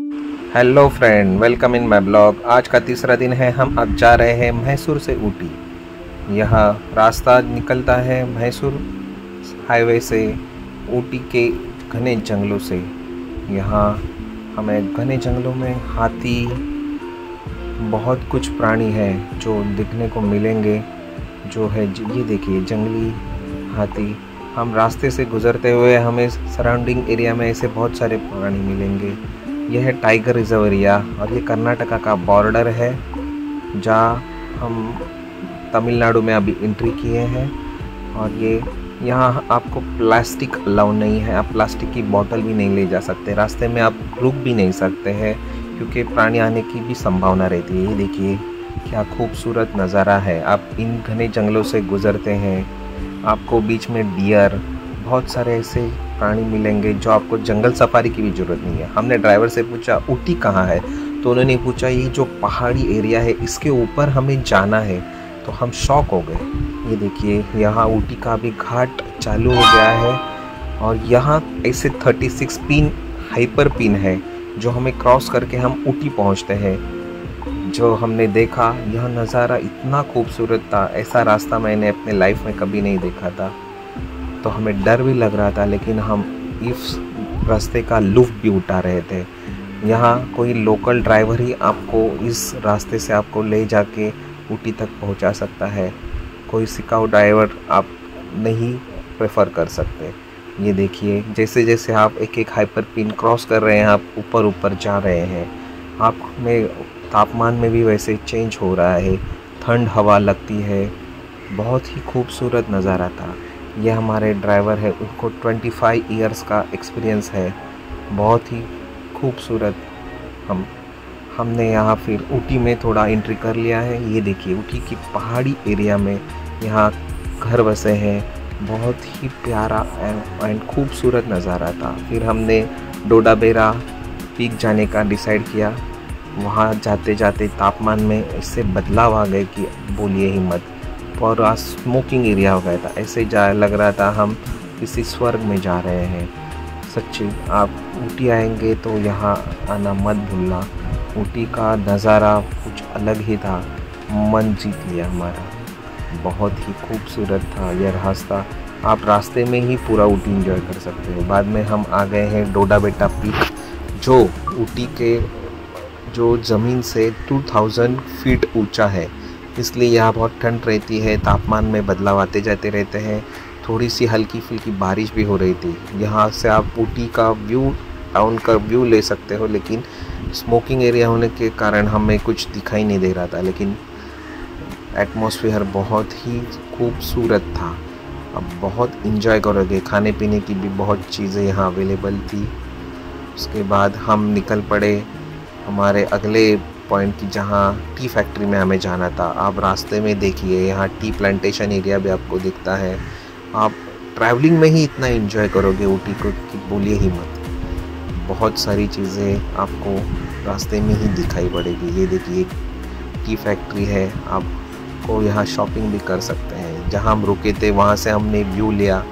Hello friend, welcome in my blog. आज का तीसरा दिन है। हम अब जा रहे हैं मैसूर से ऊटी। यहाँ रास्ता निकलता है मैसूर हाईवे से, ऊटी के घने जंगलों से। यहाँ हमें घने जंगलों में हाथी, बहुत कुछ प्राणी है जो दिखने को मिलेंगे। जो है ये देखिए, जंगली हाथी। हम रास्ते से गुजरते हुए हमें सराउंडिंग एरिया में ऐसे बहुत सारे प्राणी मिलेंगे। यह है टाइगर रिजर्व एरिया और ये कर्नाटका का बॉर्डर है, जहाँ हम तमिलनाडु में अभी एंट्री किए हैं। और ये यहाँ आपको प्लास्टिक अलाउ नहीं है, आप प्लास्टिक की बोतल भी नहीं ले जा सकते। रास्ते में आप रुक भी नहीं सकते हैं क्योंकि प्राणी आने की भी संभावना रहती है। ये देखिए क्या खूबसूरत नज़ारा है। आप इन घने जंगलों से गुजरते हैं, आपको बीच में डियर, बहुत सारे ऐसे प्राणी मिलेंगे जो आपको जंगल सफारी की भी ज़रूरत नहीं है। हमने ड्राइवर से पूछा ऊटी कहाँ है, तो उन्होंने पूछा ये जो पहाड़ी एरिया है इसके ऊपर हमें जाना है। तो हम शॉक हो गए। ये देखिए यहाँ ऊटी का भी घाट चालू हो गया है और यहाँ ऐसे 36 पिन हाइपर पिन है जो हमें क्रॉस करके हम ऊटी पहुँचते हैं। जो हमने देखा यह नज़ारा इतना खूबसूरत था, ऐसा रास्ता मैंने अपने लाइफ में कभी नहीं देखा था। तो हमें डर भी लग रहा था, लेकिन हम इस रास्ते का लुत्फ़ भी उठा रहे थे। यहाँ कोई लोकल ड्राइवर ही आपको इस रास्ते से आपको ले जाके ऊटी तक पहुँचा सकता है। कोई सिखाऊ ड्राइवर आप नहीं प्रेफर कर सकते। ये देखिए जैसे जैसे आप एक एक हाइपर पिन क्रॉस कर रहे हैं, आप ऊपर ऊपर जा रहे हैं। आप में तापमान में भी वैसे चेंज हो रहा है, ठंड हवा लगती है। बहुत ही खूबसूरत नज़ारा था। ये हमारे ड्राइवर है, उनको 25 इयर्स का एक्सपीरियंस है। बहुत ही खूबसूरत। हमने यहाँ फिर ऊटी में थोड़ा एंट्री कर लिया है। ये देखिए ऊटी की पहाड़ी एरिया में यहाँ घर बसे हैं। बहुत ही प्यारा एंड खूबसूरत नज़ारा था। फिर हमने डोडाबेरा पीक जाने का डिसाइड किया। वहाँ जाते जाते तापमान में इससे बदलाव आ गए कि बोलिए ही मत। पूरा स्मोकिंग एरिया हो गया था, ऐसे जा लग रहा था हम किसी स्वर्ग में जा रहे हैं। सच्ची आप ऊटी आएंगे तो यहाँ आना मत भूलना। ऊटी का नज़ारा कुछ अलग ही था, मन जीत लिया हमारा। बहुत ही खूबसूरत था यह रास्ता। आप रास्ते में ही पूरा ऊटी एंजॉय कर सकते हो। बाद में हम आ गए हैं डोडाबेरा पीक, जो ऊटी के जो ज़मीन से 2000 फीट ऊंचा है। इसलिए यहाँ बहुत ठंड रहती है, तापमान में बदलाव आते जाते रहते हैं। थोड़ी सी हल्की फुल्की बारिश भी हो रही थी। यहाँ से आप ऊटी का व्यू, टाउन का व्यू ले सकते हो, लेकिन स्मोकिंग एरिया होने के कारण हमें कुछ दिखाई नहीं दे रहा था। लेकिन एटमॉस्फेयर बहुत ही खूबसूरत था। अब बहुत इंजॉय करोगे। खाने पीने की भी बहुत चीज़ें यहाँ अवेलेबल थी। उसके बाद हम निकल पड़े हमारे अगले पॉइंट की, जहाँ टी फैक्ट्री में हमें जाना था। आप रास्ते में देखिए यहाँ टी प्लांटेशन एरिया भी आपको दिखता है। आप ट्रैवलिंग में ही इतना एंजॉय करोगे ऊटी को कि बोलिए ही मत। बहुत सारी चीज़ें आपको रास्ते में ही दिखाई पड़ेगी। ये देखिए टी फैक्ट्री है, आपको यहाँ शॉपिंग भी कर सकते हैं। जहाँ हम रुके थे वहाँ से हमने व्यू लिया,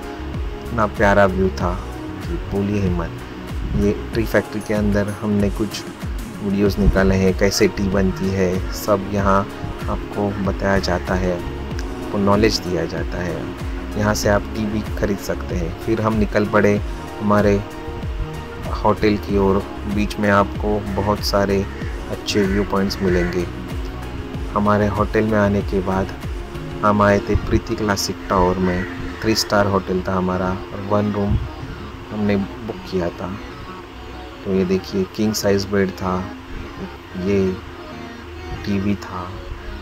इतना प्यारा व्यू था कि बोलिए ही मत। ये टी फैक्ट्री के अंदर हमने कुछ वीडियोस निकाले हैं, कैसे टी बनती है, सब यहाँ आपको बताया जाता है, आपको नॉलेज दिया जाता है। यहाँ से आप टी भी खरीद सकते हैं। फिर हम निकल पड़े हमारे होटल की ओर। बीच में आपको बहुत सारे अच्छे व्यू पॉइंट्स मिलेंगे। हमारे होटल में आने के बाद हम आए थे प्रीति क्लासिक टावर में। 3 स्टार होटल था हमारा और 1 रूम हमने बुक किया था। तो ये देखिए किंग साइज़ बेड था, ये टीवी था।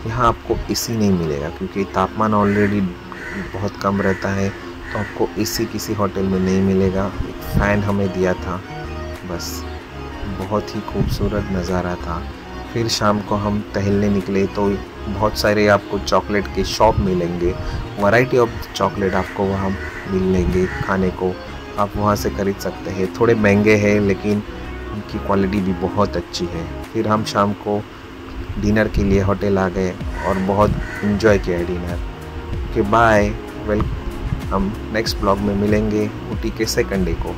यहाँ आपको एसी नहीं मिलेगा क्योंकि तापमान ऑलरेडी बहुत कम रहता है, तो आपको एसी किसी होटल में नहीं मिलेगा। एक फ़ैन हमें दिया था बस। बहुत ही खूबसूरत नज़ारा था। फिर शाम को हम टहलने निकले तो बहुत सारे आपको चॉकलेट के शॉप मिलेंगे। वैरायटी ऑफ चॉकलेट आपको वहाँ मिलेंगे खाने को, आप वहाँ से खरीद सकते हैं। थोड़े महंगे हैं लेकिन उनकी क्वालिटी भी बहुत अच्छी है। फिर हम शाम को डिनर के लिए होटल आ गए और बहुत इन्जॉय किया डिनर के। बाय। हम नेक्स्ट ब्लॉग में मिलेंगे ऊटी के सेकंड डे को।